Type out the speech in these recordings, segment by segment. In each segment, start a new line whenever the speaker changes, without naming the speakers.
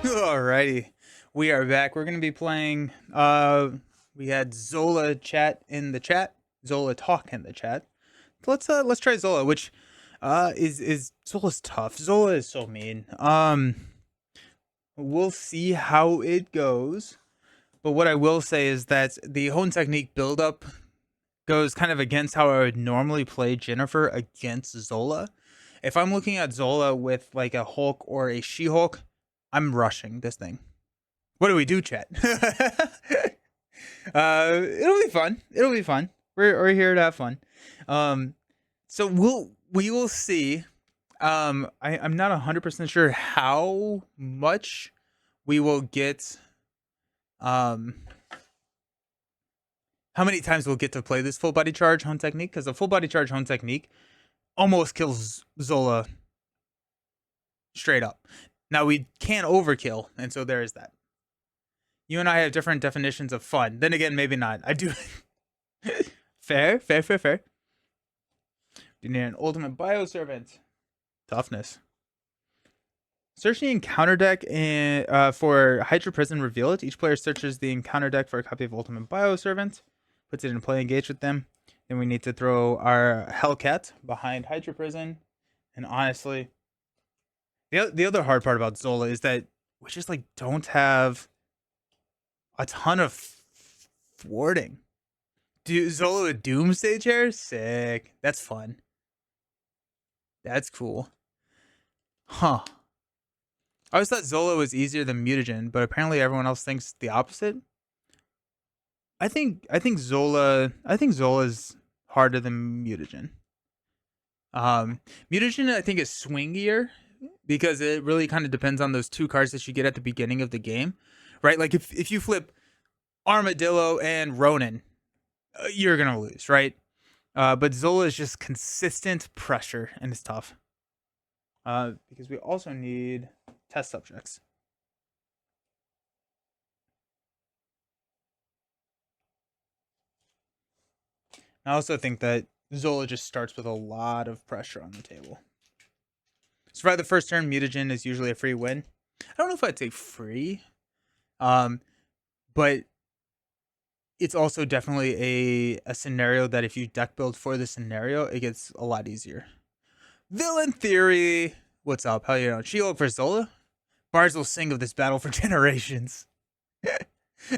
Alrighty, we are back. We're gonna be playing. We had Zola chat in the chat. Zola talk in the chat. Let's try Zola, which is Zola's tough. Zola is so mean. We'll see how it goes. But what I will say is that the Hone technique buildup goes kind of against how I would normally play Jennifer against Zola. If I'm looking at Zola with like a Hulk or a She-Hulk, I'm rushing this thing. What do we do, chat? It'll be fun. It'll be fun. We're here to have fun. So we will see. I'm not 100% sure how much we will get. How many times we'll get to play this full body charge Hone technique? Because the full body charge Hone technique almost kills Zola straight up. Now we can't overkill, and so there is that. You and I have different definitions of fun. Then again, maybe not. I do. Fair. You need an ultimate bioservant. Toughness. Search the encounter deck for Hydra Prison Reveal It. Each player searches the encounter deck for a copy of Ultimate Bioservant, puts it in play, engage with them. Then we need to throw our Hellcat behind Hydra Prison. And honestly, the other hard part about Zola is that we just like don't have a ton of thwarting. Zola with Doomsday Chair? Sick. That's fun. That's cool. Huh. I always thought Zola was easier than Mutagen, but apparently everyone else thinks the opposite. I think Zola's harder than Mutagen. Mutagen I think is swingier because it really kind of depends on those two cards that you get at the beginning of the game, right? Like if you flip Armadillo and Ronin, you're gonna lose, right? But Zola is just consistent pressure and it's tough. Because we also need test subjects. I also think that Zola just starts with a lot of pressure on the table. Survive the first turn, Mutagen is usually a free win. I don't know if I'd say free, but it's also definitely a scenario that if you deck build for the scenario, it gets a lot easier. Villain Theory, what's up? How you doing? She-Hulk for Zola? Bards will sing of this battle for generations.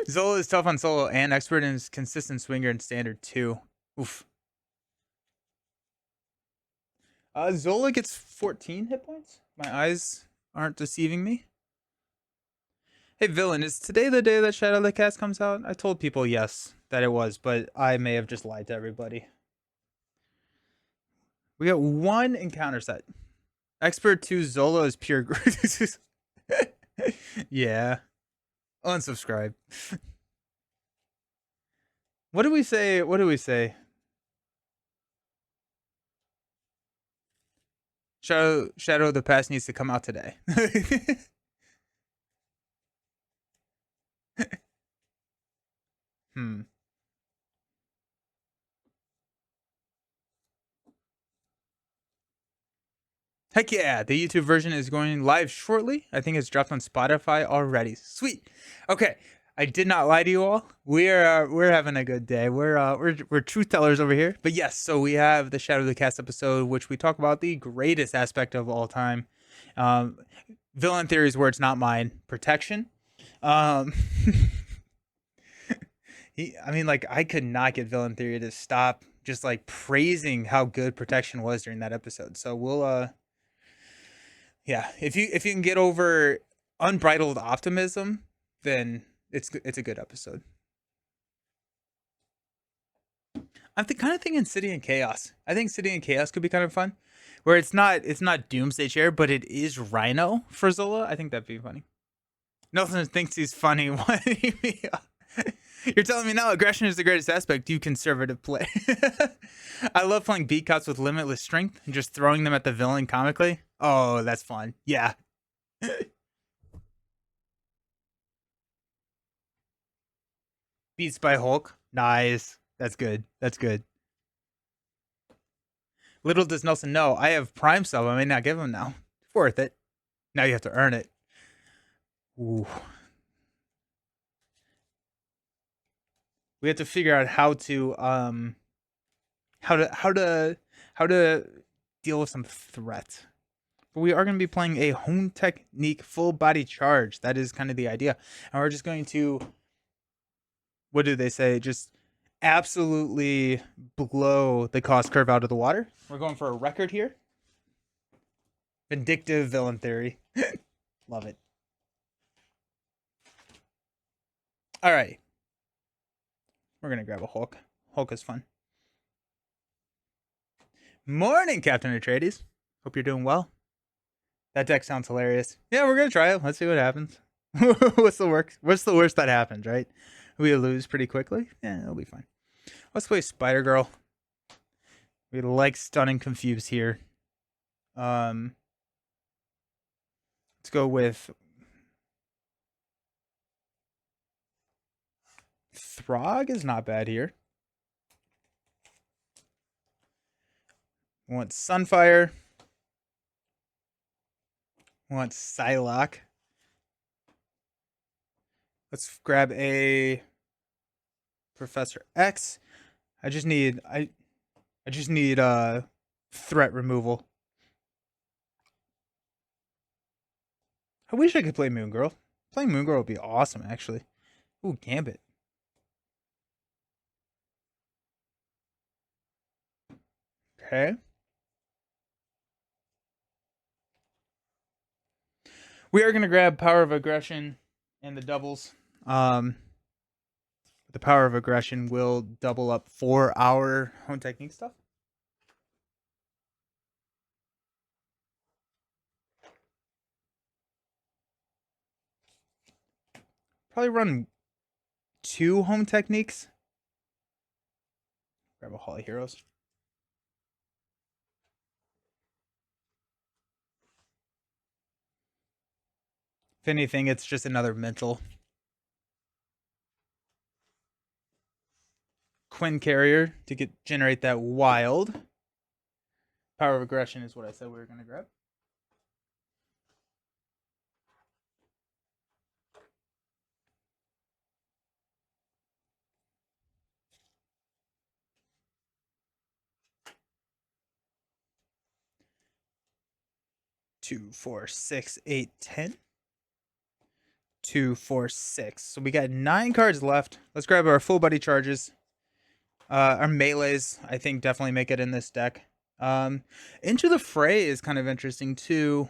Zola is tough on solo and expert in his consistent swinger and standard too. Oof. Zola gets 14 hit points. My eyes aren't deceiving me. Hey, Villain, is today the day that Shadow of the Cast comes out? I told people yes, that it was, but I may have just lied to everybody. We got one encounter set. Expert 2 Zola is pure. Yeah. Unsubscribe. What do we say? Shadow of the Past needs to come out today. Heck yeah, the YouTube version is going live shortly. I think it's dropped on Spotify already. Sweet. Okay, I did not lie to you all. We're having a good day. We're truth tellers over here. But yes, so we have the Shadow of the Cast episode, which we talk about the greatest aspect of all time. Villain theories where it's not mine. Protection. I mean, like I could not get Villain Theory to stop just like praising how good Protection was during that episode. So we'll yeah, if you can get over unbridled optimism, then it's a good episode. I'm kind of thinking City and Chaos. I think City and Chaos could be kind of fun, where it's not Doomsday Chair, but it is Rhino for Zola. I think that'd be funny. Nelson thinks he's funny. You're telling me now aggression is the greatest aspect. You conservative play. I love playing beat cops with limitless strength and just throwing them at the villain comically. Oh, that's fun. Yeah. Beats by Hulk. Nice. That's good. Little does Nelson know, I have Prime sub. I may not give him now. It's worth it. Now you have to earn it. Ooh. We have to figure out how to how to deal with some threat. But we are going to be playing a home technique full body charge. That is kind of the idea. And we're just going to, what do they say? Just absolutely blow the cost curve out of the water. We're going for a record here. Vindictive villain theory. Love it. All right. We're going to grab a Hulk. Hulk is fun. Morning, Captain Atreides. Hope you're doing well. That deck sounds hilarious. Yeah, we're going to try it. Let's see what happens. What's the worst? What's the worst that happens, right? We lose pretty quickly. Yeah, it'll be fine. Let's play Spider Girl. We like stun and confuse here. Let's go with Throg is not bad here. We want Sunfire. We want Psylocke. Let's grab a Professor X. I just need threat removal. I wish I could play Moon Girl. Playing Moon Girl would be awesome, actually. Ooh, Gambit. Okay. We are going to grab Power of Aggression and the doubles. The Power of Aggression will double up for our home technique stuff. Probably run 2 home techniques. Grab a Hall of Heroes. If anything, it's just another mental. Quinn Carrier to generate that wild. Power of Aggression is what I said we were going to grab. Two, four, six, 8, 10. 2, 4, 6. So we got 9 cards left. Let's grab our full body charges. Our melees, I think, definitely make it in this deck. Into the Fray is kind of interesting too.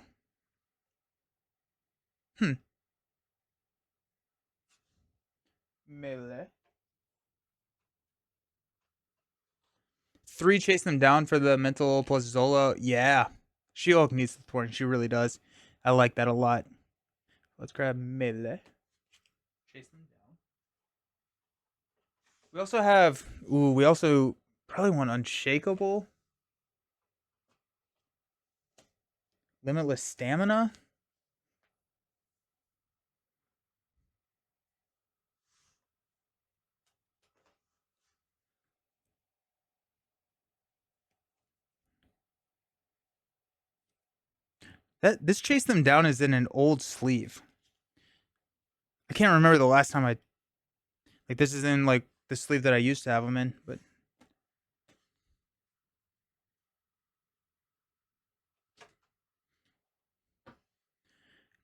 Melee. 3 chase them down for the mental plus Zola. Yeah. She-Hulk needs the thorn. She really does. I like that a lot. Let's grab melee. Chase them down. We also have... Ooh, we also probably want Unshakable. Limitless Stamina. This chase them down is in an old sleeve. I can't remember the last time I... Like, this is in, like, the sleeve that I used to have them in, but...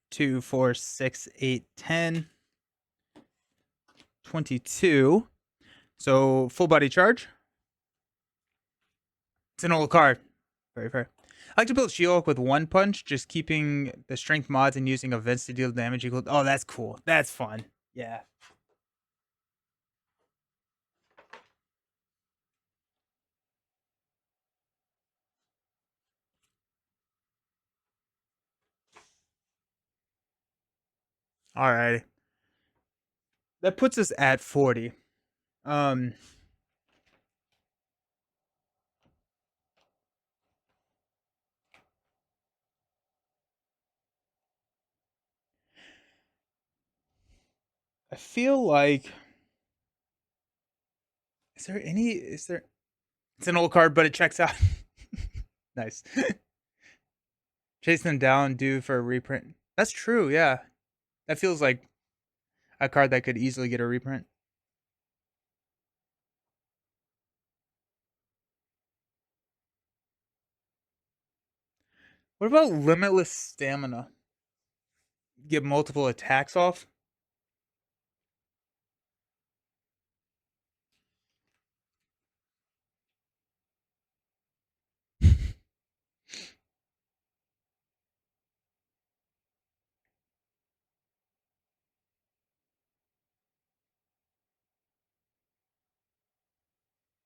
Two, 4, 6, 8, 10. 22. So, full body charge. It's an old card. Very fair. I like to build She-Hulk with 1 punch, just keeping the strength mods and using events to deal damage equal. Oh, that's cool. That's fun. Yeah. Alrighty. That puts us at 40. I feel like... Is there... It's an old card, but it checks out. Nice. Chase them down, due for a reprint. That's true, yeah. That feels like a card that could easily get a reprint. What about limitless stamina? Get multiple attacks off?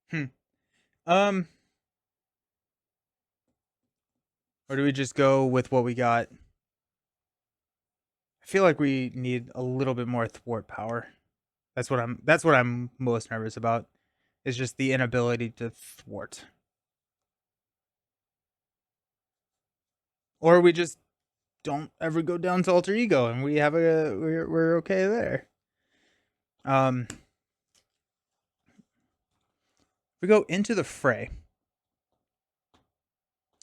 Hmm. Um, or do we just go with what we got? I feel like we need a little bit more thwart power. That's what I'm most nervous about. Is just the inability to thwart. Or we just don't ever go down to alter ego and we're okay there. Um we go into the fray.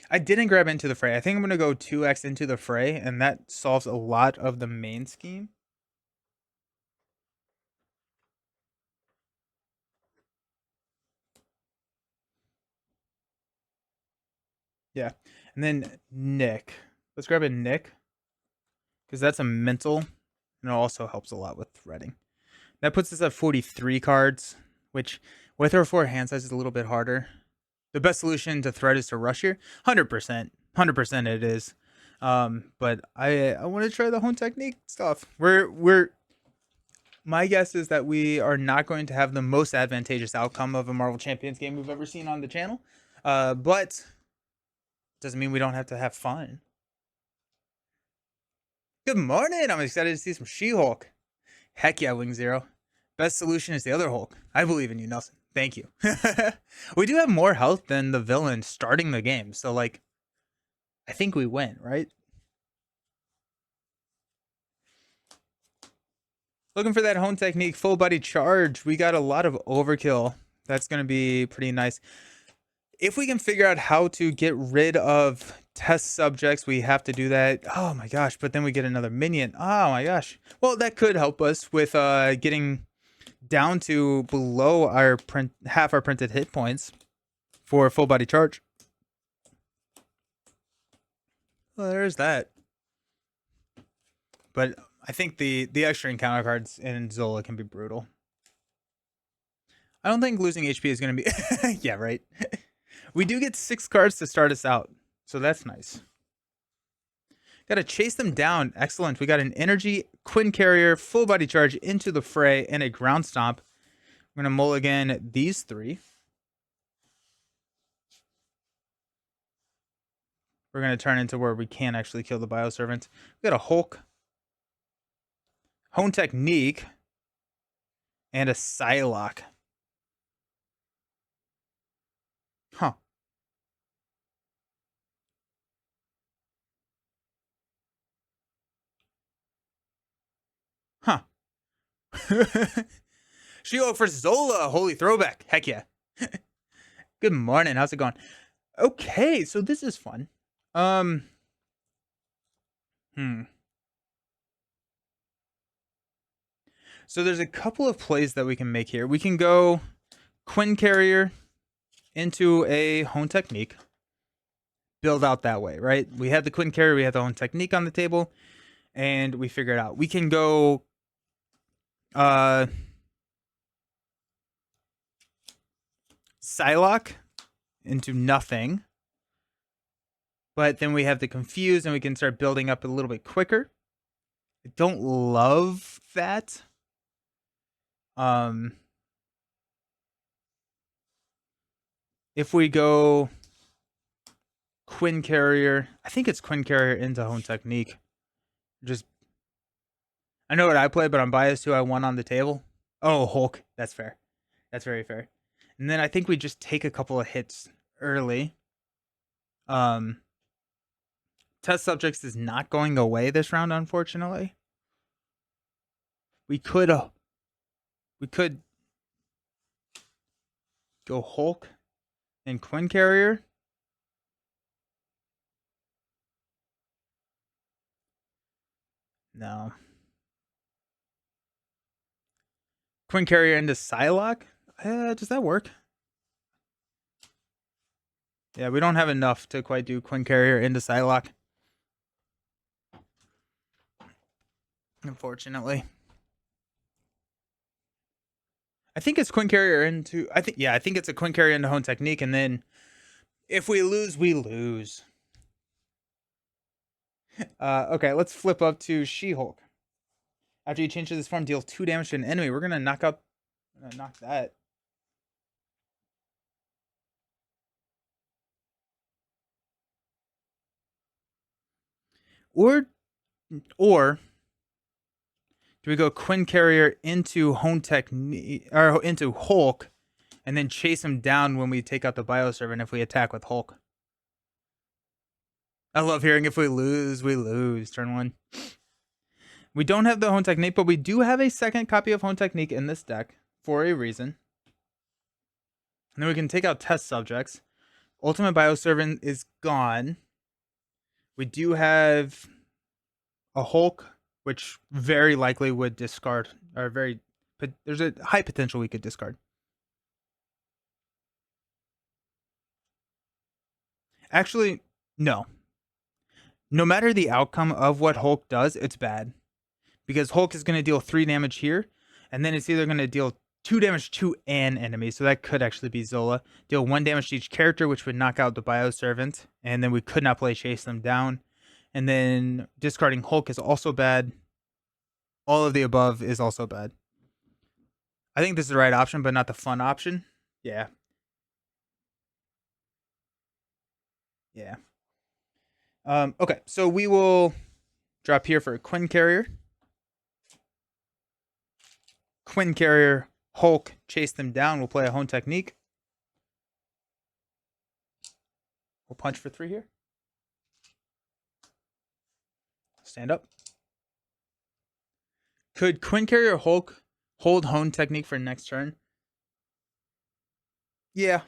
I didn't grab into the fray. I think I'm gonna go 2x into the fray, and that solves a lot of the main scheme. Yeah. And then Nick. Let's grab a Nick. Because that's a mental. And it also helps a lot with threading. That puts us at 43 cards, which with our 4 hand size is a little bit harder. The best solution to thread is to rush here. 100%. 100% it is. But I want to try the home technique stuff. We're my guess is that we are not going to have the most advantageous outcome of a Marvel Champions game we've ever seen on the channel. But doesn't mean we don't have to have fun. Good morning. I'm excited to see some She-Hulk. Heck yeah, Wing Zero. Best solution is the other Hulk. I believe in you, Nelson. Thank you. We do have more health than the villain starting the game, so like I think we win, right? Looking for that home technique, full body charge. We got a lot of overkill. That's going to be pretty nice. If we can figure out how to get rid of test subjects, we have to do that. Oh my gosh, but then we get another minion. Oh my gosh. Well, that could help us with getting down to below our half our printed hit points for full body charge. Well, there's that. But I think the extra encounter cards in Zola can be brutal. I don't think losing HP is going to be... yeah, right. We do get 6 cards to start us out, so that's nice. Got to chase them down. Excellent. We got an energy, Quinn Carrier, full body charge into the fray, and a ground stomp. We're going to mulligan these 3. We're going to turn into where we can actually kill the Bioservant. We got a Hulk, Hone Technique, and a Psylocke. Huh. Huh. She-Hulk for Zola. Holy throwback. Heck yeah. Good morning. How's it going? Okay, so this is fun. So there's a couple of plays that we can make here. We can go Quinn Carrier into a Hone Technique. Build out that way, right? We have the Quinn Carrier, we have the Hone Technique on the table, and we figure it out. We can go Psylocke into nothing. But then we have the Confuse, and we can start building up a little bit quicker. I don't love that. If we go Quinn Carrier, I think it's Quinn Carrier into Hone Technique. Just, I know what I play, but I'm biased who I want on the table. Oh, Hulk. That's fair. That's very fair. And then I think we just take a couple of hits early. Test subjects is not going away this round, unfortunately. We could go Hulk and Quinn Carrier. No. Quinn Carrier into Psylocke. Does that work? Yeah, we don't have enough to quite do Quinn Carrier into Psylocke. Unfortunately. I think it's Quinn Carrier into... I think it's a Quinn Carrier into Hone Technique, and then if we lose, we lose. Okay, let's flip up to She-Hulk. After you change to this form, deal 2 damage to an enemy. We're gonna knock that. Or do we go Quinn Carrier into Hone Technique or into Hulk, and then chase him down when we take out the Bioservant if we attack with Hulk? I love hearing if we lose, we lose. Turn 1. We don't have the Hone Technique, but we do have a second copy of Hone Technique in this deck for a reason. And then we can take out test subjects. Ultimate Bioservant is gone. We do have a Hulk, which very likely would discard, or there's a high potential we could discard. Actually, no. No matter the outcome of what Hulk does, it's bad. Because Hulk is going to deal 3 damage here, and then it's either going to deal 2 damage to an enemy, so that could actually be Zola. Deal 1 damage to each character, which would knock out the Bioservant, and then we could not play Chase them down. And then discarding Hulk is also bad. All of the above is also bad. I think this is the right option, but not the fun option. Yeah. Yeah. Okay, so we will drop here for a Quinn Carrier. Quinn Carrier, Hulk, chase them down. We'll play a Hone Technique. We'll punch for 3 here. Stand up. Could Quinn Carrier Hulk hold Hone Technique for next turn? Yeah.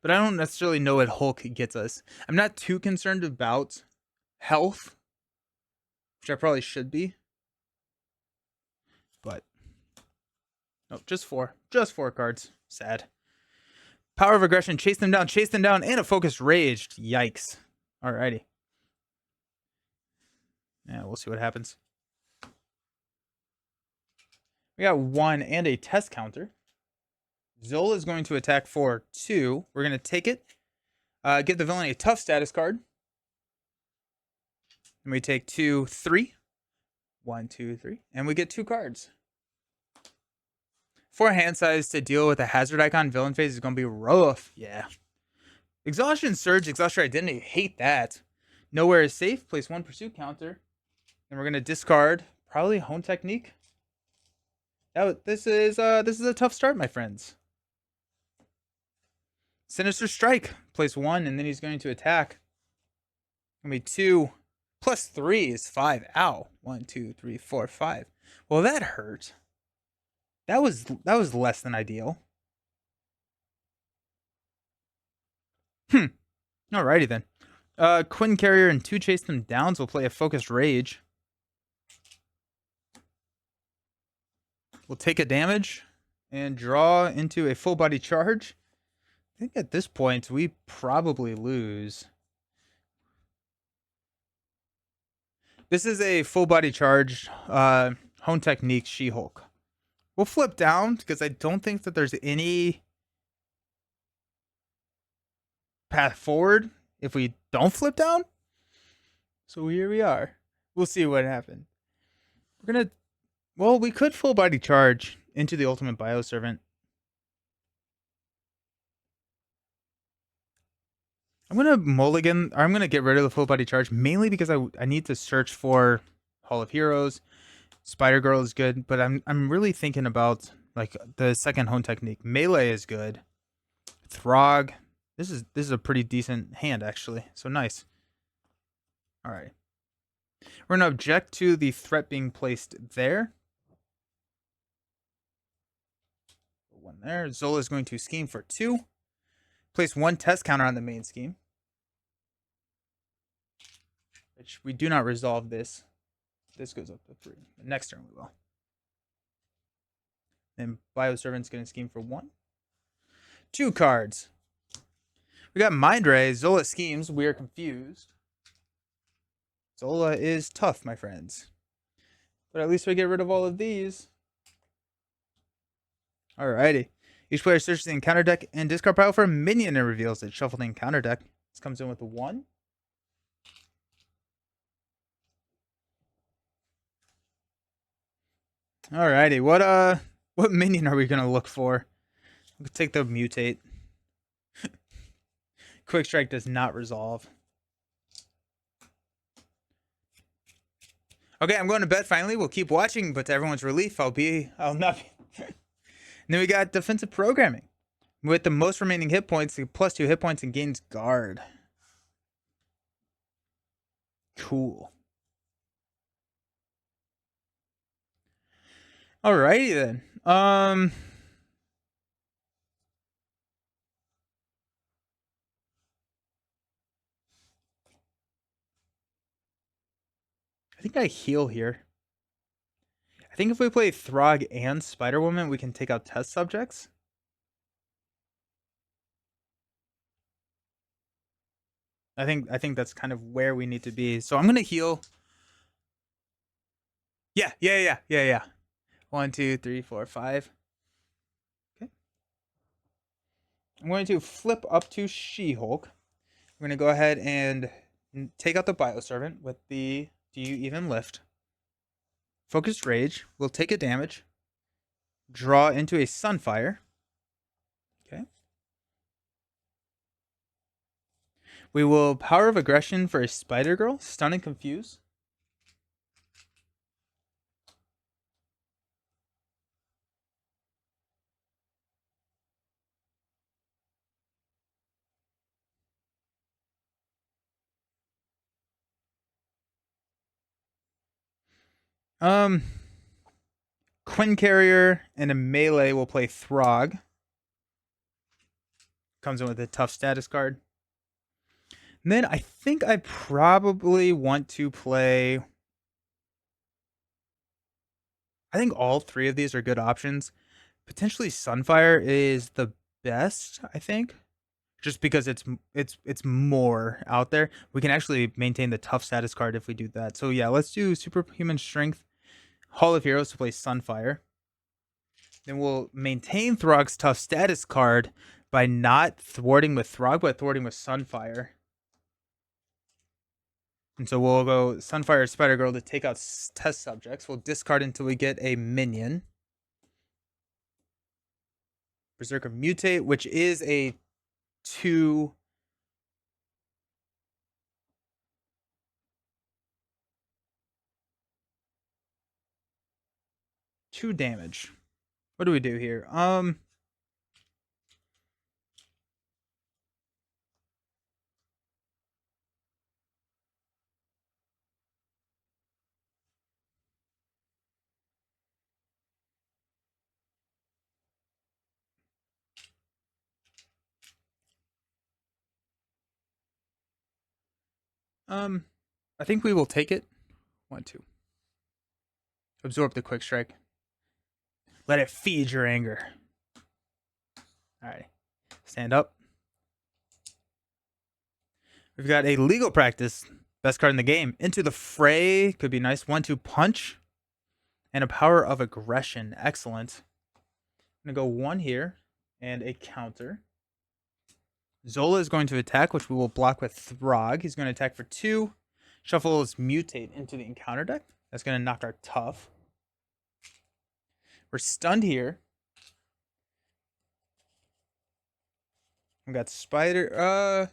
But I don't necessarily know what Hulk gets us. I'm not too concerned about health, which I probably should be. But nope, just 4. Just 4 cards. Sad. Power of Aggression, chase them down, and a Focused Rage. Yikes. Alrighty. Yeah, we'll see what happens. We got 1 and a test counter. Zola is going to attack for 2. We're going to take it. Give the villain a tough status card. And we take 2, 3. 1, 2, 3. And we get 2 cards. 4 hand size to deal with a hazard icon villain phase is going to be rough. Yeah. Exhaustion Surge, Exhaustion Identity. Hate that. Nowhere is safe. Place 1 pursuit counter. And we're going to discard probably Hone Technique. This is a tough start, my friends. Sinister Strike. Place 1, and then he's going to attack. Gonna be 2 plus 3 is 5. Ow. 1, 2, 3, 4, 5. Well, that hurt. That was less than ideal. Alrighty then. Quinn Carrier and 2 chase them down, so we'll play a Focused Rage. We'll take a damage and draw into a full body charge. I think at this point we probably lose. This is a full body charge Hone Technique She-Hulk. We'll flip down because I don't think that there's any path forward if we don't flip down. So here we are. We'll see what happened. We could full body charge into the Ultimate Bioservant. I'm gonna get rid of the full body charge mainly because I need to search for Hall of Heroes. Spider Girl is good, but I'm really thinking about like the second Hone Technique. Melee is good. Throg. This is a pretty decent hand actually. So nice. All right. We're gonna object to the threat being placed there. 1 there. Zola is going to scheme for 2. Place 1 test counter on the main scheme. Which we do not resolve this. This goes up to 3. Next turn we will. And Bioservant's going to scheme for 1. 2 cards. We got Mind Ray. Zola schemes. We are confused. Zola is tough, my friends. But at least we get rid of all of these. Alrighty. Each player searches the encounter deck and discard pile for a minion and reveals it. Shuffle the encounter deck. This comes in with a 1. Alrighty. What minion are we gonna look for? We'll take the mutate. Quick Strike does not resolve. Okay, I'm going to bed finally. We'll keep watching, but to everyone's relief, I'll not be. And then we got defensive programming. With the most remaining hit points, +2 hit points and gains guard. Cool. Alrighty then. I think I heal here. I think if we play Throg and Spider Woman, we can take out test subjects. I think that's kind of where we need to be. So I'm gonna heal. Yeah. 1, 2, 3, 4, 5. Okay. I'm going to flip up to She-Hulk. We're gonna go ahead and take out the Bioservant with the Do You Even Lift? Focused Rage. We'll take a damage. Draw into a Sunfire. Okay. We will Power of Aggression for a Spider Girl. Stun and Confuse. Quinn Carrier and a melee will play Throg. Comes in with a tough status card. And then I think I probably want to play. I think all 3 of these are good options. Potentially Sunfire is the best, I think. Just because it's more out there. We can actually maintain the tough status card if we do that. So yeah, let's do Superhuman Strength, Hall of Heroes to play Sunfire. Then we'll maintain Throg's tough status card by not thwarting with Throg, but thwarting with Sunfire. And so we'll go Sunfire Spider Girl to take out test subjects. We'll discard until we get a minion. Berserker Mutate, which is a 2 damage. What do we do here? I think we will take it. 1, 2. Absorb the Quick Strike. Let it feed your anger. Alright. Stand up. We've got a Legal Practice. Best card in the game. Into the Fray. Could be nice. 1, 2 punch. And a Power of Aggression. Excellent. I'm going to go 1 here. And a counter. Zola is going to attack, which we will block with Throg. He's going to attack for 2. Shuffle his Mutate into the encounter deck. That's going to knock our Tough. We're stunned here. We got Spider.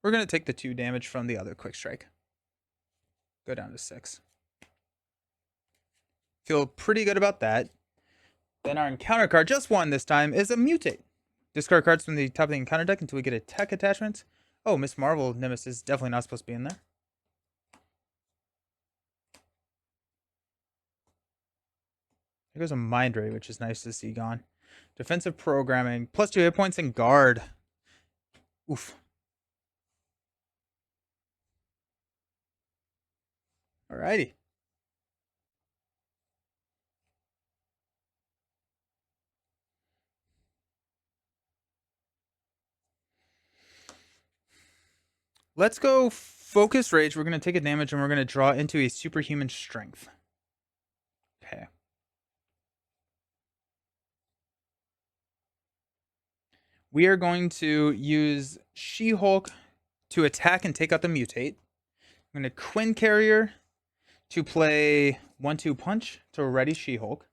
We're going to take the 2 damage from the other Quick Strike. Go down to 6. Feel pretty good about that. Then our encounter card, just 1 this time, is a Mutate. Discard cards from the top of the encounter deck until we get a tech attachment. Oh, Miss Marvel Nemesis is definitely not supposed to be in there. There goes a Mind Ray, which is nice to see gone. Defensive programming, +2 hit points and guard. Oof. Alrighty. Let's go focus rage. We're gonna take a damage and we're gonna draw into a superhuman strength. Okay. We are going to use She-Hulk to attack and take out the mutate. I'm gonna Quinn Carrier to play 1/2 punch to ready She-Hulk.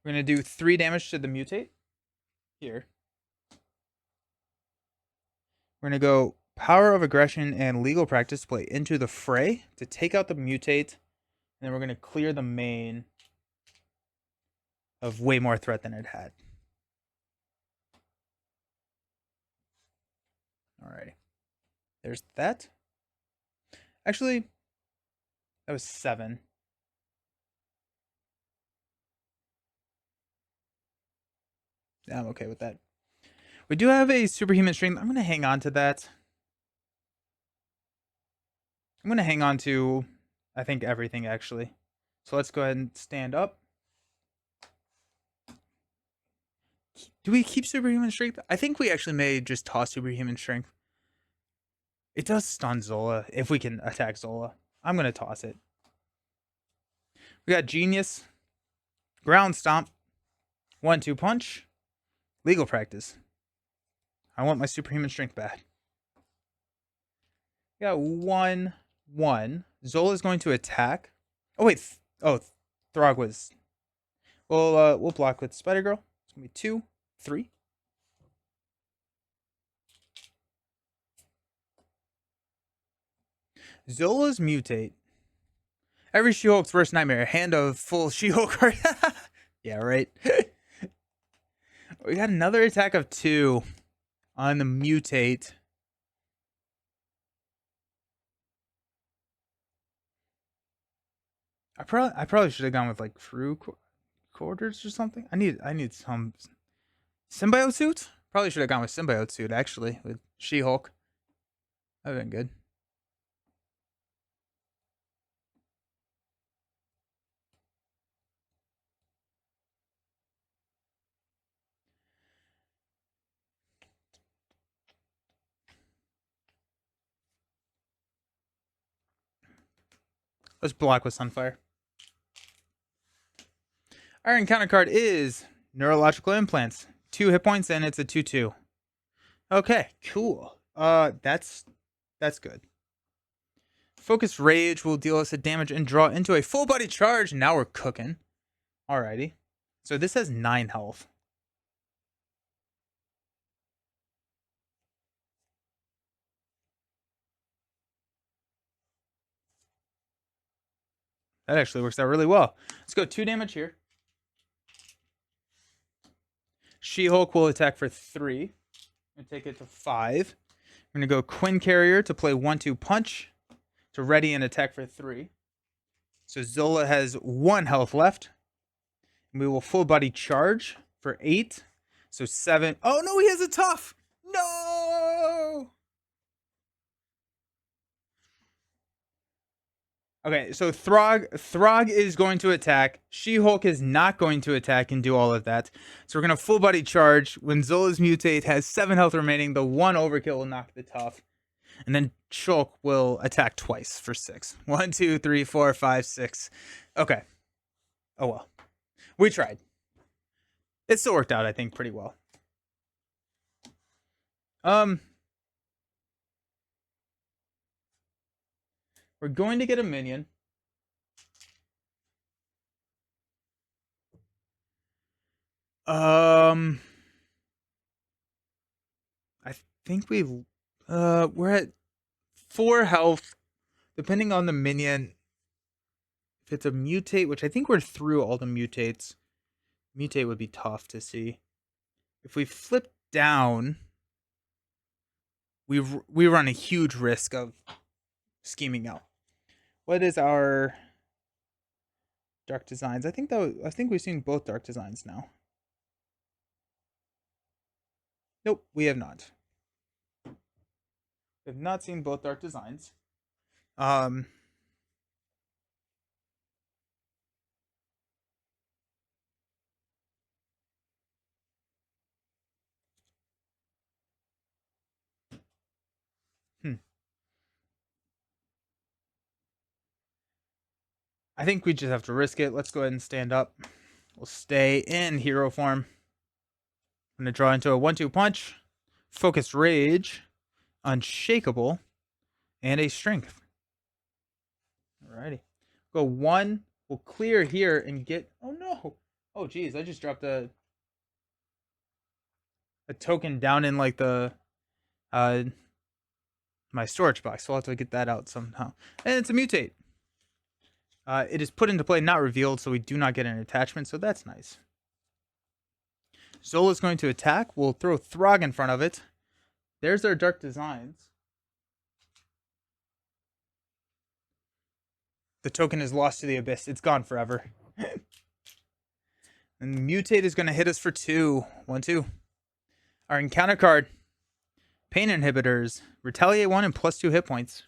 We're gonna do 3 damage to the mutate here. We're gonna go Power of Aggression and Legal Practice play into the fray to take out the mutate, and then we're gonna clear the main of way more threat than it had. Alrighty. There's that. Actually, that was 7. Yeah, I'm okay with that. We do have a superhuman strength. I'm going to hang on to that. I'm going to hang on to, I think, everything, actually. So let's go ahead and stand up. Do we keep superhuman strength? I think we actually may just toss superhuman strength. It does stun Zola if we can attack Zola. I'm going to toss it. We got Genius, Ground Stomp, 1/2 punch, Legal Practice. I want my superhuman strength back. We got 1/1. Zola is going to attack. Oh wait, Throg was. We'll block with Spider Girl. It's gonna be 2, 3. Zola's mutate. Every She-Hulk's worst nightmare. Hand of full She-Hulk card. Yeah, right. We got another attack of 2 on the mutate. I probably should have gone with like Fru quarters or something. I need some symbiote suit. Probably should have gone with symbiote suit actually with She-Hulk. That'd been good. Let's block with Sunfire. Our encounter card is Neurological Implants. 2 hit points and it's a 2/2. Okay, cool. That's good. Focus Rage will deal us a damage and draw into a full body charge. Now we're cooking. Alrighty. So this has 9 health. That actually works out really well. Let's go 2 damage here. She-Hulk will attack for 3 and take it to 5. We're going to go Quinn Carrier to play 1/2 punch to ready and attack for 3. So Zola has 1 health left. And we will full body charge for 8. So 7. Oh no, he has a tough. No. Okay, so Throg is going to attack. She-Hulk is not going to attack and do all of that. So we're gonna full body charge. When Zola's mutate has 7 health remaining, the 1 overkill will knock the tough. And then Shulk will attack twice for 6. 1, 2, 3, 4, 5, 6. Okay. Oh well. We tried. It still worked out, I think, pretty well. We're going to get a minion. I think we're at 4 health. Depending on the minion, if it's a mutate, which I think we're through all the mutates, mutate would be tough to see. If we flip down, we run a huge risk of scheming out. What is our dark designs? I think we've seen both dark designs now. Nope, we have not. We have not seen both dark designs. I think we just have to risk it. Let's go ahead and stand up. We'll stay in hero form. I'm going to draw into a 1-2 punch, focused rage, unshakable, and a strength. Alrighty. Go 1. We'll clear here and get... Oh, no. Oh, geez. I just dropped a token down in, like, the... my storage box. So I'll have to get that out somehow. And it's a mutate. It is put into play, not revealed, so we do not get an attachment. So that's nice. Zola is going to attack. We'll throw Throg in front of it. There's our Dark Designs. The token is lost to the abyss. It's gone forever. And Mutate is going to hit us for 2. 1-2. Our encounter card. Pain inhibitors. Retaliate 1 and +2 hit points.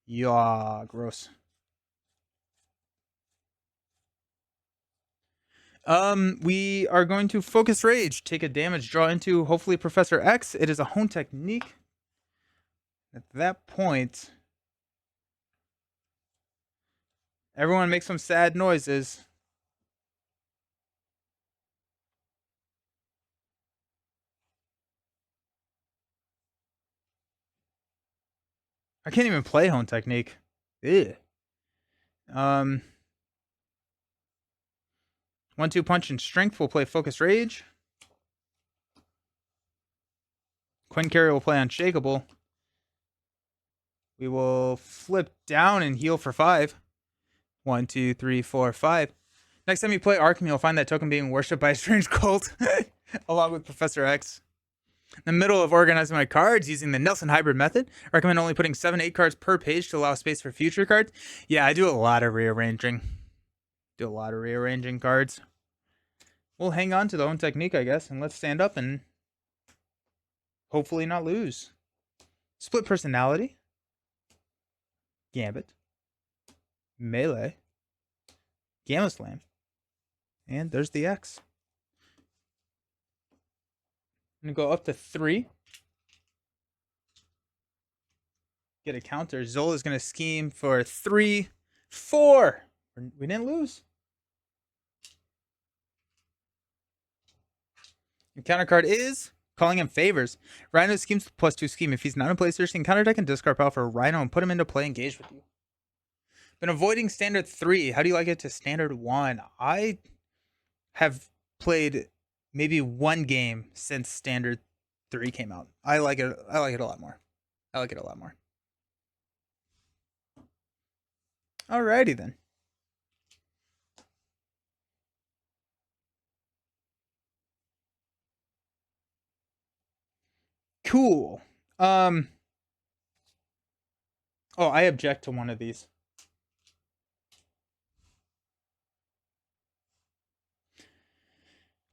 Yeah, gross. We are going to focus rage, take a damage, draw into hopefully Professor X. It is a hone technique. At that point, everyone make some sad noises. I can't even play hone technique. Ew. 1-2 punch and strength will play focus rage. Quinn Carrier will play unshakable. We will flip down and heal for 5. 1, 2, 3, 4, 5. Next time you play Arkham, you'll find that token being worshipped by a strange cult, along with Professor X. In the middle of organizing my cards using the Nelson hybrid method, I recommend only putting 7-8 cards per page to allow space for future cards. Yeah, I do a lot of rearranging. Cards. We'll hang on to the own technique, I guess, and let's stand up and hopefully not lose. Split personality. Gambit. Melee. Gamma Slam. And there's the X. I'm going to go up to 3. Get a counter. Zola's going to scheme for 3, 4. We didn't lose. Your counter card is calling him favors. Rhino schemes +2 scheme. If he's not in play, search the encounter deck and discard power for Rhino and put him into play, engage with you. Been avoiding standard 3. How do you like it to standard 1? I have played maybe 1 game since standard 3 came out. I like it a lot more. Alrighty then. Cool. Oh, I object to one of these.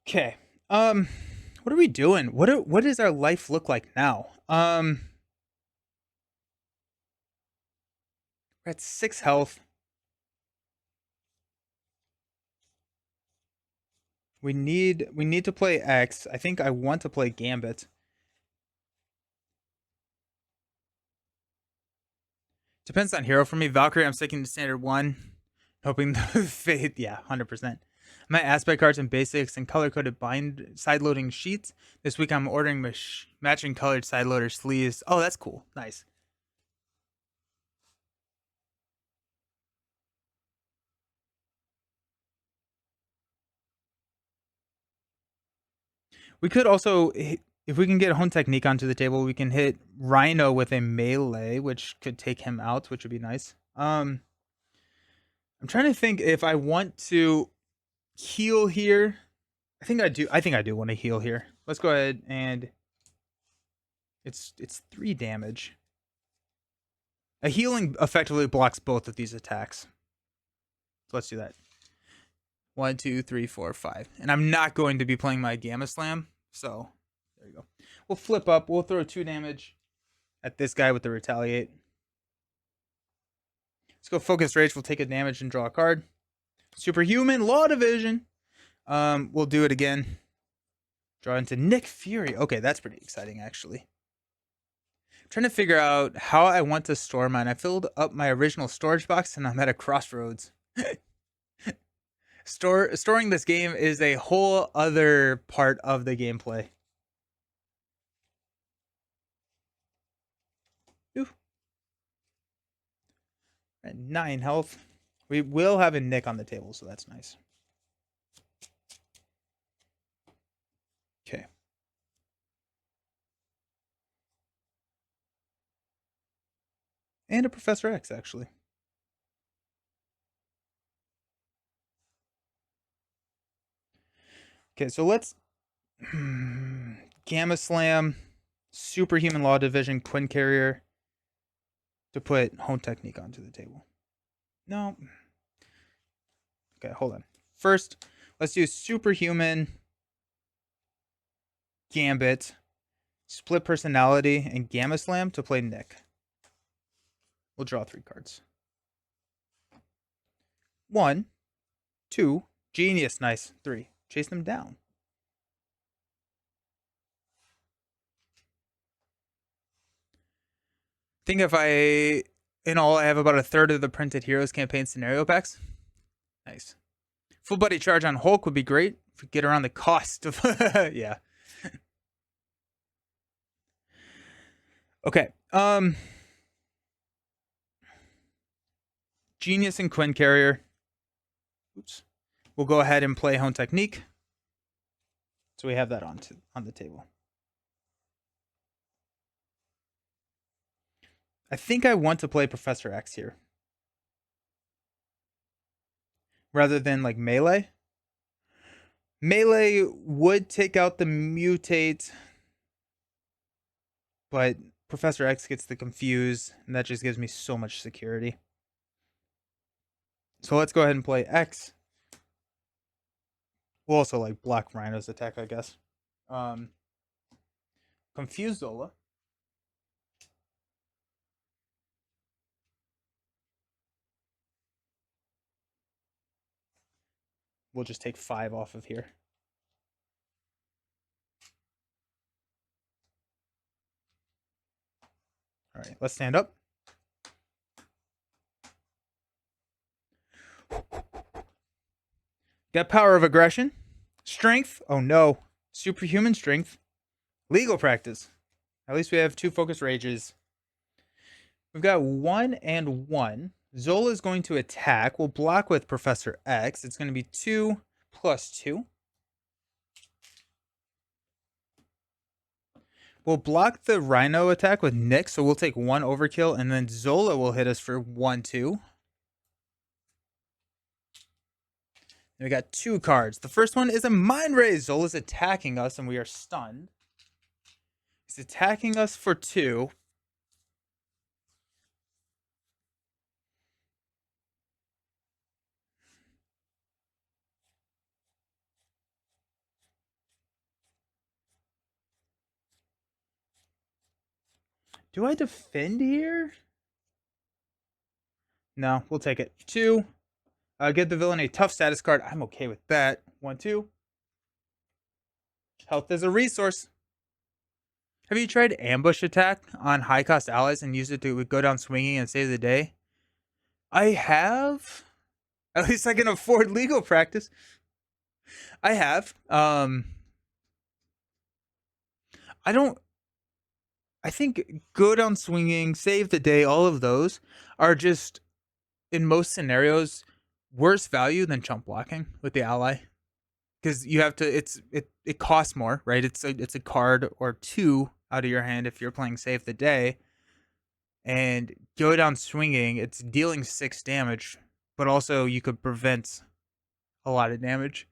Okay. What are we doing? What does our life look like now? We're at 6 health. We need to play X. I think I want to play Gambit. Depends on hero for me. Valkyrie, I'm sticking to standard 1. Hoping the fade. Yeah, 100%. My aspect cards and basics and color-coded bind side-loading sheets. This week I'm ordering matching colored side-loader sleeves. Oh, that's cool. Nice. We could also, if we can get Hone Technique onto the table, we can hit Rhino with a melee, which could take him out, which would be nice. I'm trying to think if I want to heal here. I think I do want to heal here. Let's go ahead and it's 3 damage. A healing effectively blocks both of these attacks. So let's do that. 1, 2, 3, 4, 5. And I'm not going to be playing my Gamma Slam. So there you go. We'll flip up. We'll throw 2 damage at this guy with the Retaliate. Let's go Focus Rage. We'll take a damage and draw a card. Superhuman Law Division. We'll do it again. Draw into Nick Fury. Okay, that's pretty exciting, actually. I'm trying to figure out how I want to store mine. I filled up my original storage box, and I'm at a crossroads. Storing this game is a whole other part of the gameplay. Ooh. At 9 health. We will have a Nick on the table, so that's nice. Okay. And a Professor X, actually. Okay, so let's Gamma Slam, Superhuman Law Division, Quinn Carrier to put Home Technique onto the table. No. Okay, hold on. First, let's do Superhuman, Gambit, Split Personality, and Gamma Slam to play Nick. We'll draw 3 cards. 1, 2, Genius, nice. 3. Chase them down. I think if in all, I have about a third of the printed Heroes campaign scenario packs. Nice. Full body charge on Hulk would be great if we get around the cost of, yeah. Okay. Genius and Quinn Carrier. Oops. We'll go ahead and play Home Technique. So we have that on the table. I think I want to play Professor X here. Rather than like Melee. Melee would take out the mutate, but Professor X gets the confuse, and that just gives me so much security. So let's go ahead and play X. We'll also like block Rhino's attack, I guess. Confuse Zola. We'll just take 5 off of here. All right, let's stand up. Got Power of Aggression. Strength. Oh no. Superhuman Strength. Legal Practice. At least we have 2 Focus Rages. We've got 1 and 1. Zola is going to attack. We'll block with Professor X. It's going to be 2 plus 2. We'll block the Rhino attack with Nick, so we'll take 1 overkill, and then Zola will hit us for 1/2. And we got 2 cards. The first one is a Mind Raise. Zola's attacking us, and we are stunned. He's attacking us for 2. Do I defend here? No, we'll take it. 2. Give the villain a tough status card. I'm okay with that. 1/2. Health is a resource. Have you tried ambush attack on high cost allies and used it to go down swinging and save the day? I have. At least I can afford legal practice. I have. I think go down swinging, save the day, all of those are just, in most scenarios, worse value than chump blocking with the ally. Because you have to, it costs more, right? It's a card or 2 out of your hand if you're playing save the day. And go down swinging, it's dealing 6 damage, but also you could prevent a lot of damage.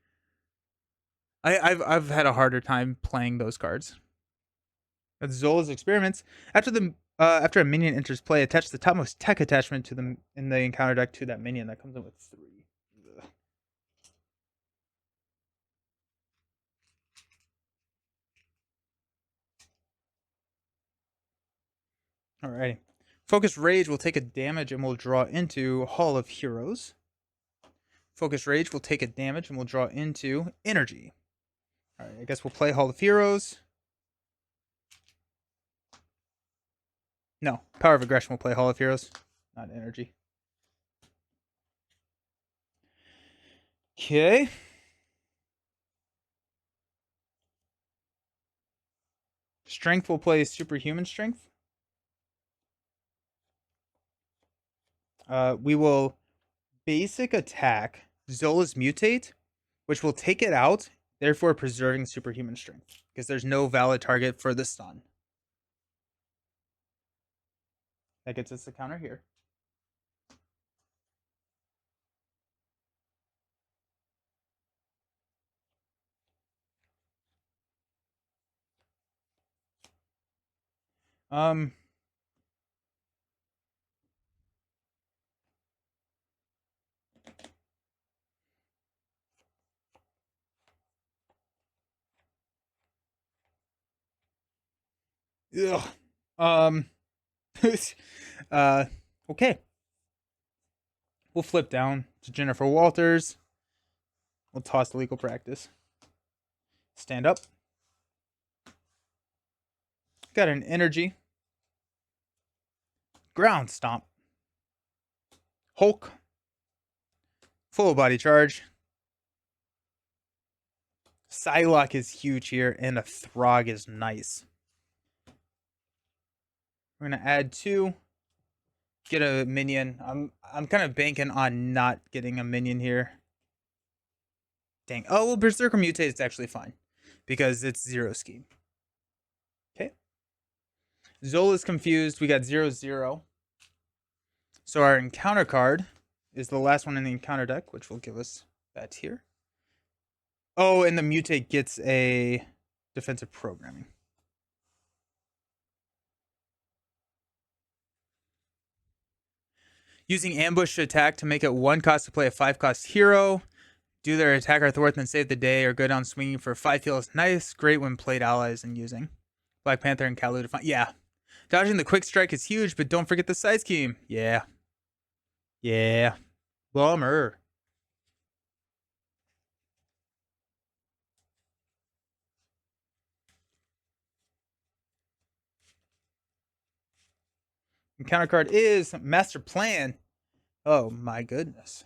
I've had a harder time playing those cards. That's Zola's Experiments. After a minion enters play, attach the topmost tech attachment to them in the encounter deck to that minion. That comes in with 3. Ugh. Alrighty. Focus Rage will take a damage and will draw into Hall of Heroes. Focus Rage will take a damage and will draw into Energy. Alright, I guess we'll play Hall of Heroes. No, Power of Aggression will play Hall of Heroes, not Energy. Okay. Strength will play superhuman strength. We will basic attack Zola's mutate, which will take it out, therefore preserving superhuman strength because there's no valid target for the stun. That gets us the counter here. Um, ugh. Um, uh, okay. We'll flip down to Jennifer Walters. We'll toss the legal practice. Stand up. Got an energy. Ground stomp. Hulk. Full body charge. Psylocke is huge here, and a Throg is nice. We're gonna add 2. Get a minion. I'm kind of banking on not getting a minion here. Dang. Oh well, Berserker Mutate is actually fine because it's 0 scheme. Okay. Zola's confused. We got 0/0. So our encounter card is the last one in the encounter deck, which will give us that here. Oh, and the mutate gets a defensive programming. Using ambush to attack to make it 1 cost to play a 5 cost hero. Do their attack or thwart and save the day, or go down swinging for 5 heals. Nice, great when played allies and using Black Panther and Kalu to find. Yeah. Dodging the quick strike is huge, but don't forget the side scheme. Yeah. Yeah. Bummer. Encounter card is Master Plan. Oh my goodness.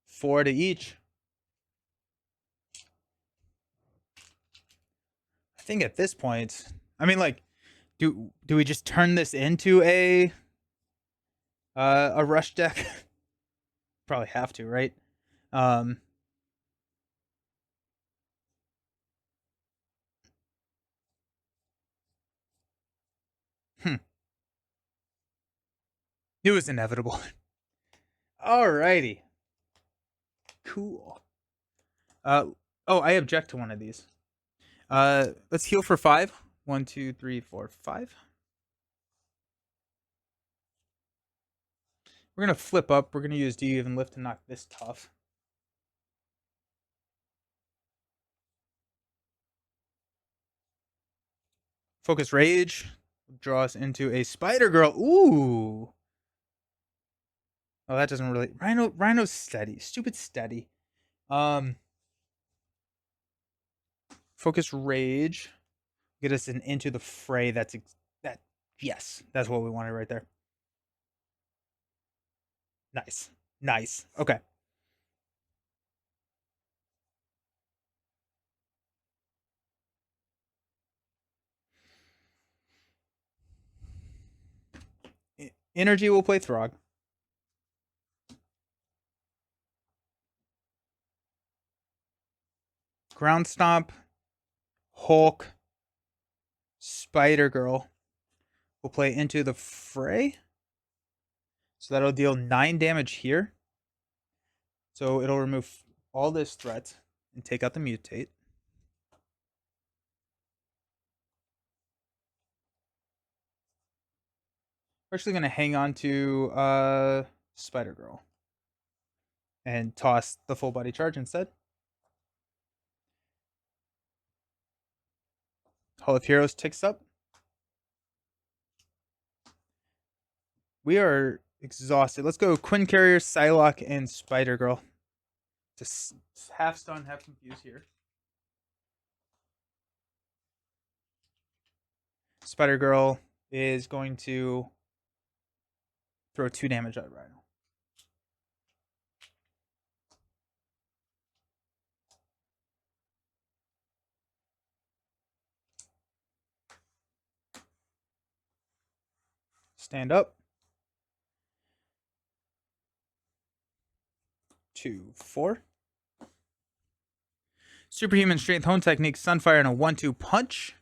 4 to each. I think at this point, I mean, like, do we just turn this into a rush deck? Probably have to, right? Um, hmm. It was inevitable. Alrighty. Cool. Oh, I object to one of these. Let's heal for 5. 1, 2, 3, 4, 5. We're gonna flip up. We're gonna use Do You Even Lift to knock this tough. Focus Rage. Draw us into a Spider Girl. Ooh. Oh, that doesn't really. Rhino's steady. Stupid steady. Focus Rage. Get us into the fray. That. Yes, that's what we wanted right there. Nice. Nice. Okay. Energy will play Throg. Ground Stomp. Hulk. Spider Girl will play into the fray. So that'll deal 9 damage here. So it'll remove all this threat and take out the mutate. We're actually going to hang on to Spider Girl and toss the full body charge instead. Hall of Heroes ticks up. We are exhausted. Let's go Quinn Carrier, Psylocke, and Spider Girl. Just half stun, half confused here. Spider Girl is going to throw 2 damage at Rhino. Stand up. 2, 4. Superhuman Strength, Hone Technique, Sunfire, and a 1-2 punch.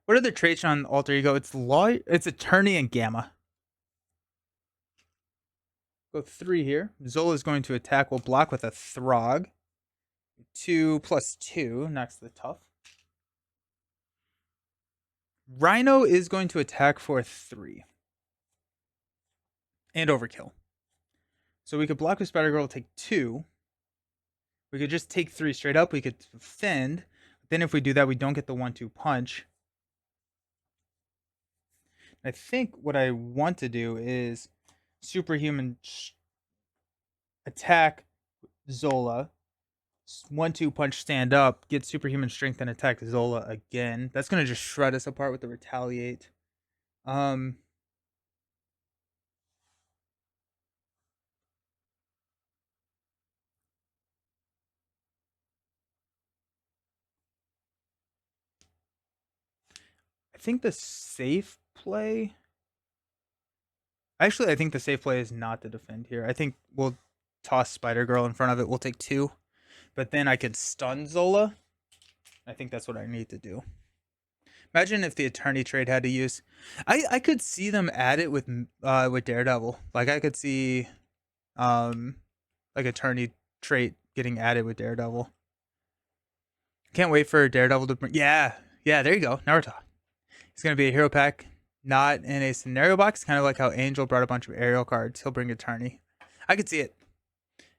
What are the traits on Alter Ego? It's Attorney and Gamma. Go 3 here. Zola is going to attack. We'll block with a Throg. 2 plus 2 knocks the tough. Rhino is going to attack for 3. And overkill. So we could block with Spider Girl, take 2. We could just take 3 straight up. We could fend. Then if we do that, we don't get the 1-2 punch. I think what I want to do is Superhuman attack Zola. 1-2 punch, stand up, get Superhuman Strength, and attack Zola again. That's going to just shred us apart with the Retaliate. I think the safe play... Actually, I think the safe play is not to defend here. I think we'll toss Spider-Girl in front of it. We'll take 2. But then I could stun Zola. I think that's what I need to do. Imagine if the Attorney trade had to use... I could see them add it with Daredevil. Like, I could see... like, Attorney trait getting added with Daredevil. Can't wait for Daredevil to bring... Yeah, there you go. Now we're talking. It's going to be a hero pack, not in a scenario box. Kind of like how Angel brought a bunch of aerial cards. He'll bring Attorney. I could see it.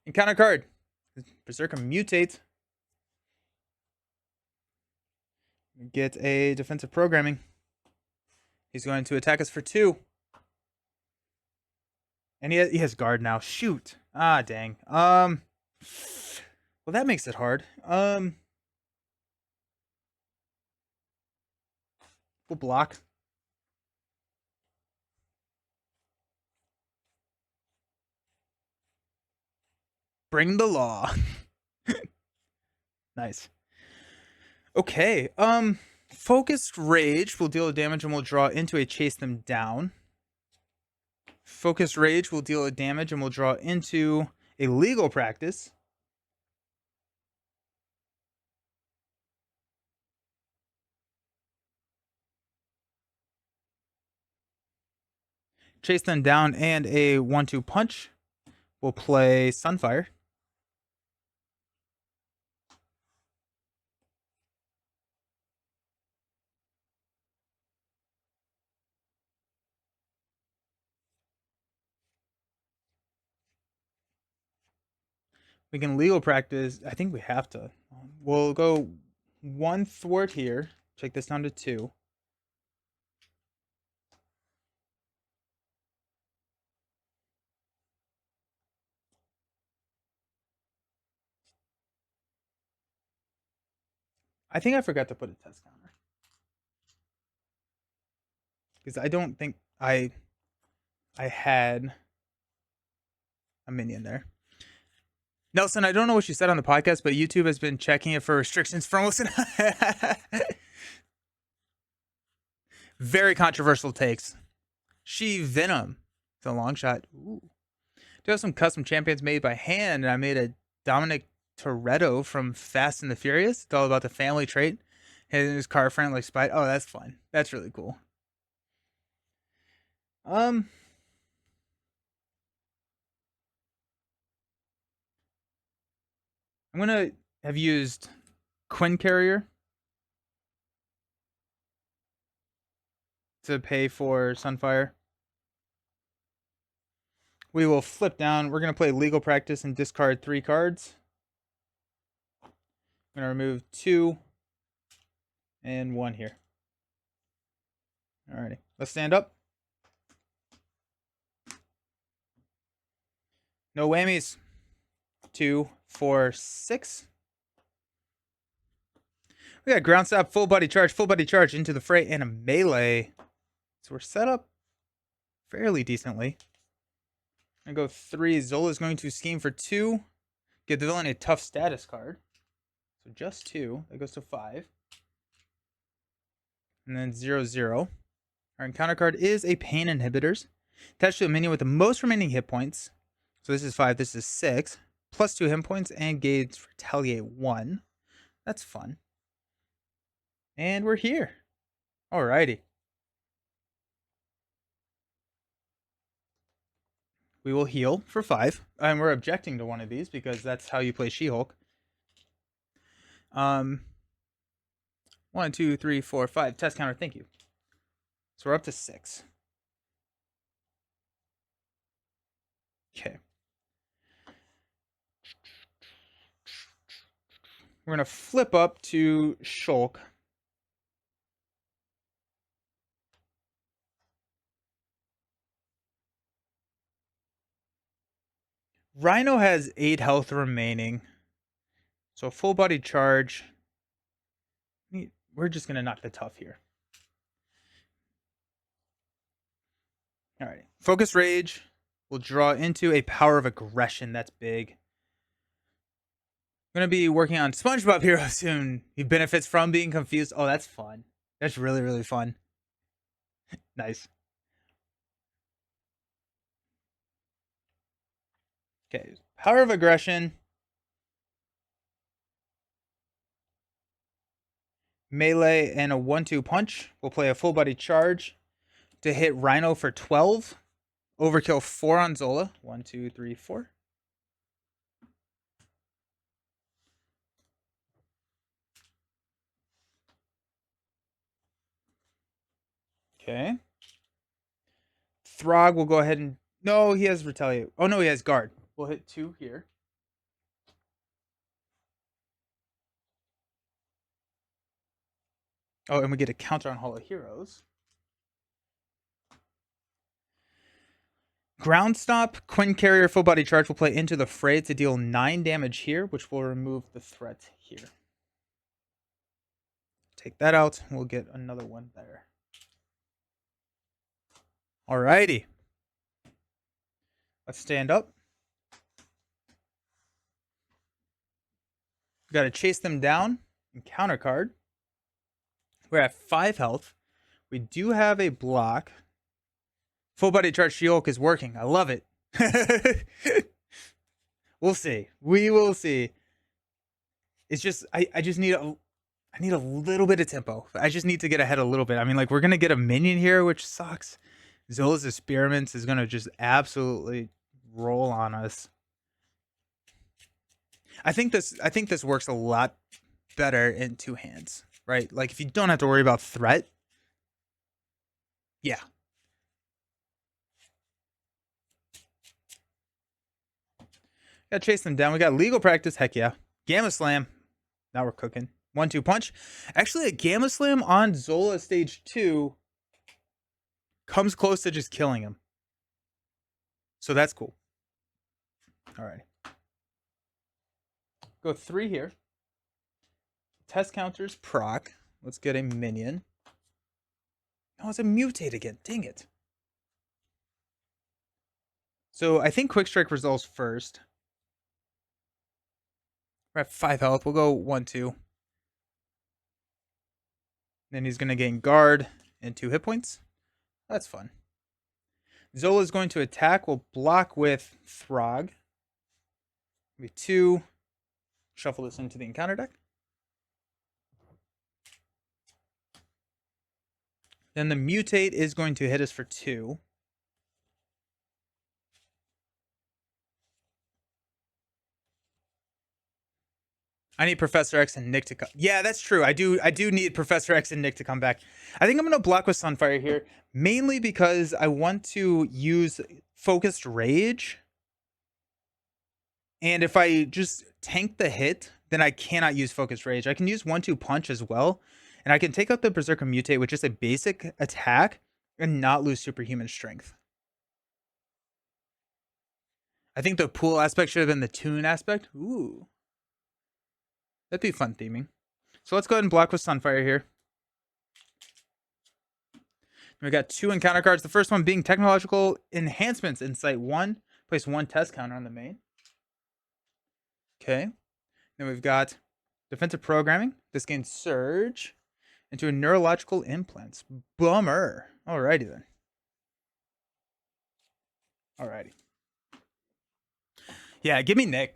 Encounter card. Berserker mutate. Get a defensive programming. He's going to attack us for 2. And he has guard now. Shoot. Ah, dang. Well, that makes it hard. We'll block. Bring the law. Nice. Okay. Focused Rage will deal damage and will draw into a Chase Them Down. Focused Rage will deal damage and will draw into a Legal Practice. Chase Them Down and a 1-2 punch. We'll play Sunfire. We can Legal Practice. I think we have to. We'll go 1 thwart here. Check this down to 2. I think I forgot to put a test counter. Because I don't think I had a minion there. Nelson, I don't know what you said on the podcast, but YouTube has been checking it for restrictions for almost very controversial takes. She Venom. It's a long shot. Ooh. Do have some custom champions made by hand, and I made a Dominic Toretto from Fast and the Furious. It's all about the family trait. His car friendly spite. Oh, that's fun. That's really cool. I'm gonna have used Quinn Carrier to pay for Sunfire. We will flip down. We're gonna play Legal Practice and discard 3 cards. I'm gonna remove 2 and 1 here. Alrighty, let's stand up. No whammies. 2, 4, 6. We got ground stab, full body charge into the fray, and a melee. So we're set up fairly decently. I go 3. Zola is going to scheme for 2. Give the villain a tough status card. So just 2. That goes to 5. And then 0, 0. Our encounter card is a Pain Inhibitors. Attached to a minion with the most remaining hit points. So this is 5, this is 6. Plus 2 hit points and gains retaliate 1. That's fun. And we're here. Alrighty. We will heal for 5. And we're objecting to one of these because that's how you play She-Hulk. 1, 2, 3, 4, 5. Test counter, thank you. So we're up to 6. Okay. We're going to flip up to Shulk. Rhino has 8 health remaining. So full body charge. We're just going to knock the tough here. Alright. Focus Rage will draw into a Power of Aggression. That's big. I'm going to be working on SpongeBob Hero soon. He benefits from being confused. Oh, that's fun. That's really, really fun. Nice. Okay. Power of Aggression. Melee and a 1-2 punch. We'll play a full body charge to hit Rhino for 12. Overkill 4 on Zola. 1, 2, 3, 4. Okay. Throg will go ahead and... No, he has Retaliate. Oh, no, he has Guard. We'll hit 2 here. Oh, and we get a counter on Hall of Heroes. Ground Stop, Quinn Carrier, full body charge will play into the fray to deal 9 damage here, which will remove the threat here. Take that out. We'll get another one there. Alrighty. Let's stand up. We got to chase them down and counter card. We're at 5 health. We do have a block. Full body charge She-Hulk is working. I love it. We'll see. We will see. It's just I just need I need a little bit of tempo. I just need to get ahead a little bit. I mean, like, we're gonna get a minion here, which sucks. Zola's Experiments is gonna just absolutely roll on us. I think this works a lot better in 2 hands, right? Like, if you don't have to worry about threat. Yeah. Gotta chase them down. We got Legal Practice. Heck yeah. Gamma Slam. Now we're cooking. 1-2 punch. Actually, a Gamma Slam on Zola stage 2 comes close to just killing him. So that's cool. Alright. Go 3 here. Test counters proc. Let's get a minion. Oh, it's a mutate again. Dang it. So I think Quick Strike resolves first. We're at 5 health. We'll go 1-2. Then he's going to gain guard and 2 hit points. That's fun. Zola is going to attack. We'll block with Throg. Maybe 2. Shuffle this into the encounter deck. Then the mutate is going to hit us for 2. I need Professor X and Nick to come. Yeah, that's true. I do need Professor X and Nick to come back. I think I'm going to block with Sunfire here, mainly because I want to use Focused Rage. And if I just tank the hit, then I cannot use Focused Rage. I can use 1-2 punch as well. And I can take out the Berserker Mutate with just a basic attack and not lose superhuman strength. I think the pool aspect should have been the tune aspect. Ooh. That'd be fun theming. So let's go ahead and block with Sunfire here. We got 2 encounter cards. The first one being Technological Enhancements in Site 1. Place 1 test counter on the main. Okay. Then we've got Defensive Programming. This gains Surge into a Neurological Implants. Bummer. Alrighty then. Alrighty. Yeah, give me Nick.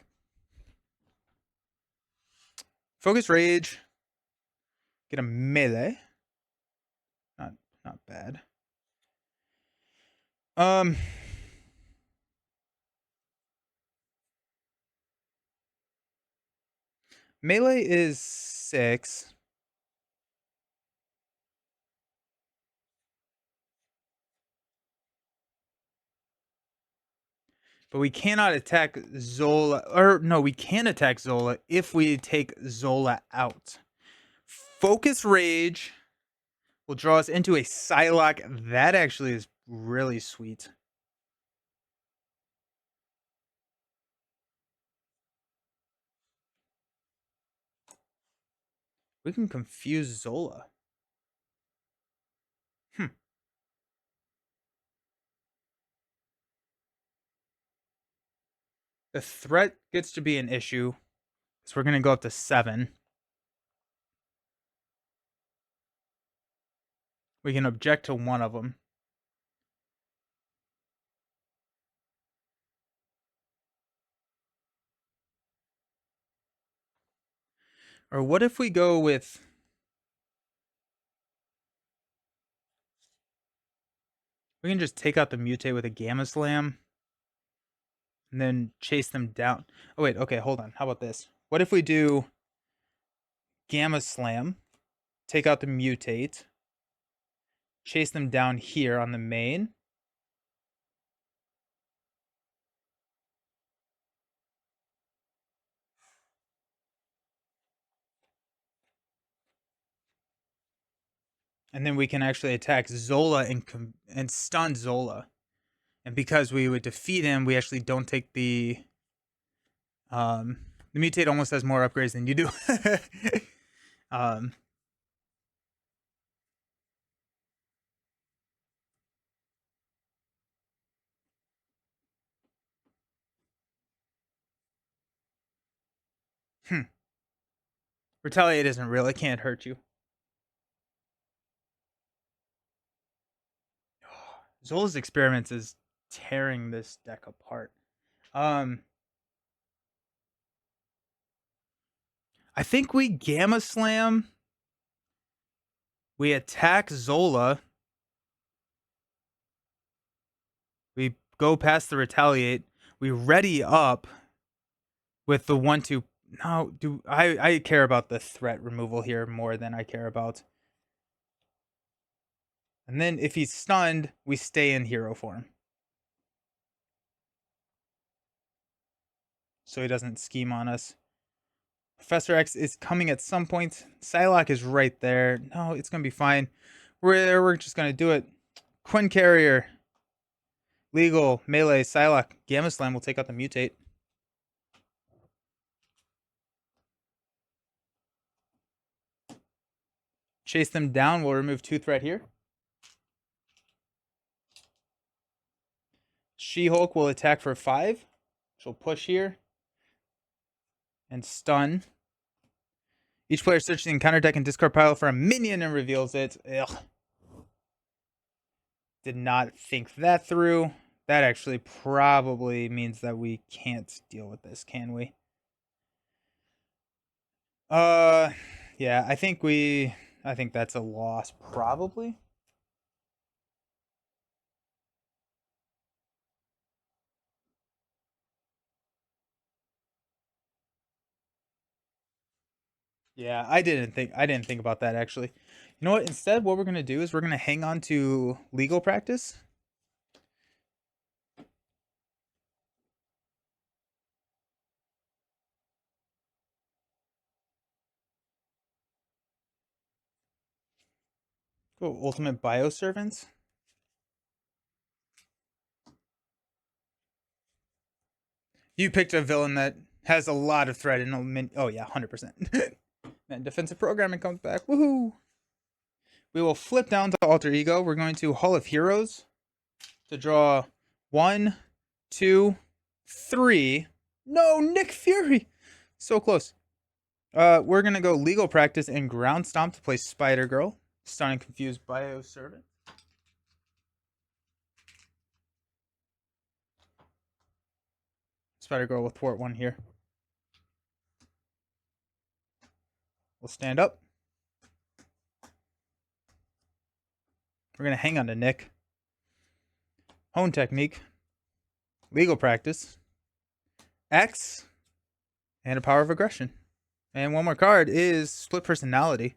Focus Rage. Get a melee. Not bad. Melee is 6. But we cannot attack Zola. Or, no, we can attack Zola if we take Zola out. Focus Rage will draw us into a Psylocke. That actually is really sweet. We can confuse Zola. The threat gets to be an issue. So we're going to go up to 7. We can object to one of them. Or what if we go with... We can just take out the mutate with a Gamma Slam. And then chase them down. Oh, wait. Okay, hold on. How about this? What if we do Gamma Slam, take out the mutate, chase them down here on the main. And then we can actually attack Zola and stun Zola. And because we would defeat him, we actually don't take the mutate almost has more upgrades than you do. Retaliate isn't real. It can't hurt you. Zola's Experiments is tearing this deck apart. I think we Gamma Slam. We attack Zola. We go past the Retaliate. We ready up with the 1-2. No, I care about the threat removal here more than I care about. And then if he's stunned, we stay in hero form. So he doesn't scheme on us. Professor X is coming at some point. Psylocke is right there. No, it's going to be fine. We're just going to do it. Quinn Carrier. Legal. Melee. Psylocke. Gamma Slam will take out the mutate. Chase them down. We'll remove 2 threat here. She-Hulk will attack for 5. She'll push here. And stun. Each player searches the encounter deck and discard pile for a minion and reveals it. Ugh. Did not think that through. That actually probably means that we can't deal with this, can we? Yeah, I think that's a loss, probably. Yeah, I didn't think about that actually. You know what? Instead, what we're gonna do is we're gonna hang on to legal practice. Go Ultimate Bioservants. You picked a villain that has a lot of threat and oh yeah, 100%. Then defensive programming comes back. Woohoo! We will flip down to Alter Ego. We're going to Hall of Heroes to draw 1, 2, 3. No, Nick Fury. So close. We're gonna go Legal Practice and Ground Stomp to play Spider Girl. Stun and Confused Bioservant. Spider Girl will thwart one here. We'll stand up. We're going to hang on to Nick. Hone technique. Legal practice. X. And a power of aggression. And one more card is split personality.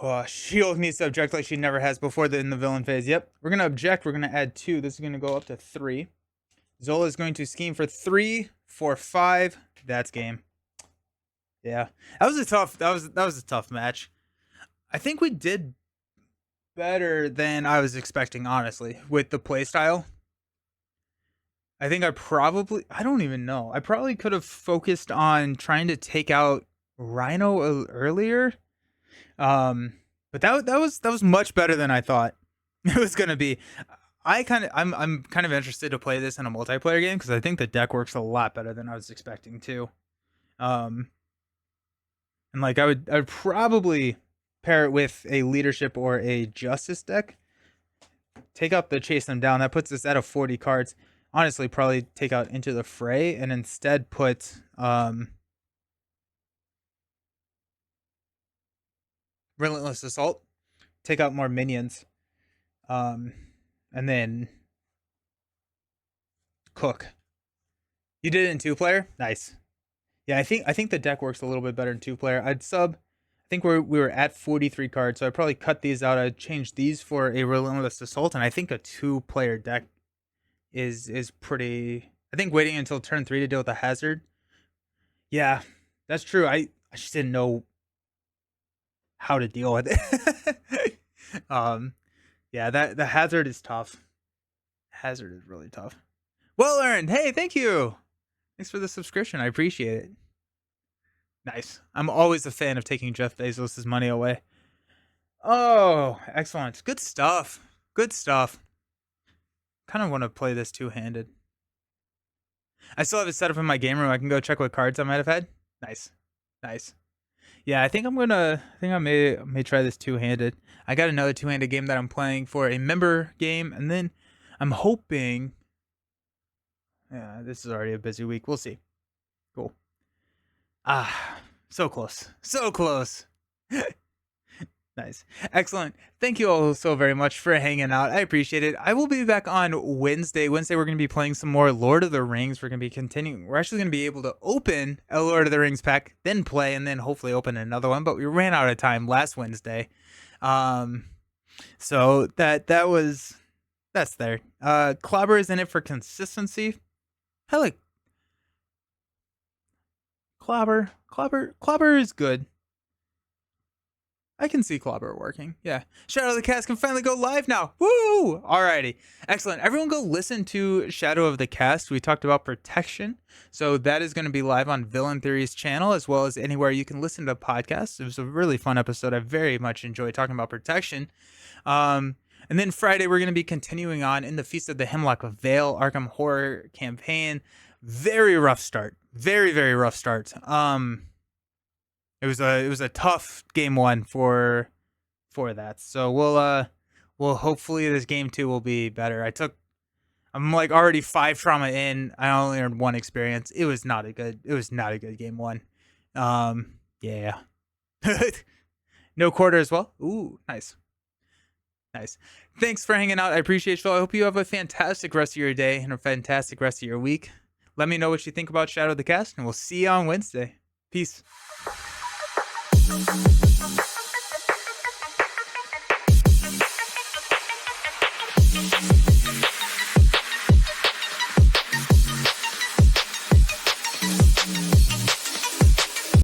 Oh, Shield needs to object like she never has before in the villain phase. Yep. We're going to object. We're going to add 2. This is going to go up to 3. Zola is going to scheme for 3, 4, 5. That's game. Yeah. That was a tough match. I think we did better than I was expecting, honestly, with the playstyle. I think I don't even know. I probably could have focused on trying to take out Rhino earlier. But that was much better than I thought it was gonna be. I'm kind of interested to play this in a multiplayer game because I think the deck works a lot better than I was expecting to. And like I would probably pair it with a leadership or a justice deck. Take out the chase them down. That puts us at a 40 cards. Honestly, probably take out Into the Fray and instead put Relentless Assault. Take out more minions. And then Cook. You did it in 2-player? Nice. Yeah, I think the deck works a little bit better in 2-player. I'd sub. I think we were at 43 cards, so I'd probably cut these out. I'd change these for a Relentless Assault, and I think a 2-player deck is pretty. I think waiting until turn 3 to deal with the hazard. Yeah, that's true. I just didn't know how to deal with it. Yeah, the hazard is tough. Hazard is really tough. Well earned. Hey, thank you. Thanks for the subscription. I appreciate it. Nice. I'm always a fan of taking Jeff Bezos' money away. Oh, excellent. Good stuff. Good stuff. Kind of want to play this two-handed. I still have it set up in my game room. I can go check what cards I might have had. Nice. Nice. Yeah, I think I may try this two-handed. I got another two-handed game that I'm playing for a member game, and then I'm hoping. Yeah, this is already a busy week. We'll see. Cool. So close. So close. Nice. Excellent. Thank you all so very much for hanging out. I appreciate it. I will be back on Wednesday. Wednesday, we're going to be playing some more Lord of the Rings. We're going to be continuing. We're actually going to be able to open a Lord of the Rings pack, then play, and then hopefully open another one. But we ran out of time last Wednesday. So that's there. Clobber is in it for consistency. I like Clobber. Clobber is good. I can see Clobber working. Yeah. Shadow of the Cast can finally go live now. Woo! Alrighty. Excellent. Everyone go listen to Shadow of the Cast. We talked about protection. So that is going to be live on Villain Theory's channel, as well as anywhere you can listen to podcasts. It was a really fun episode. I very much enjoyed talking about protection. And then Friday, we're going to be continuing on in the Feast of the Hemlock Vale Arkham Horror campaign. Very rough start. Very, very rough start. It was a tough game 1 for that. So we'll hopefully this game 2 will be better. I'm like already 5 trauma in. I only earned 1 experience. It was not a good game 1. Yeah. No quarter as well. Ooh, nice. Nice. Thanks for hanging out. I appreciate you. I hope you have a fantastic rest of your day and a fantastic rest of your week. Let me know what you think about Shadow of the Cast, and we'll see you on Wednesday. Peace.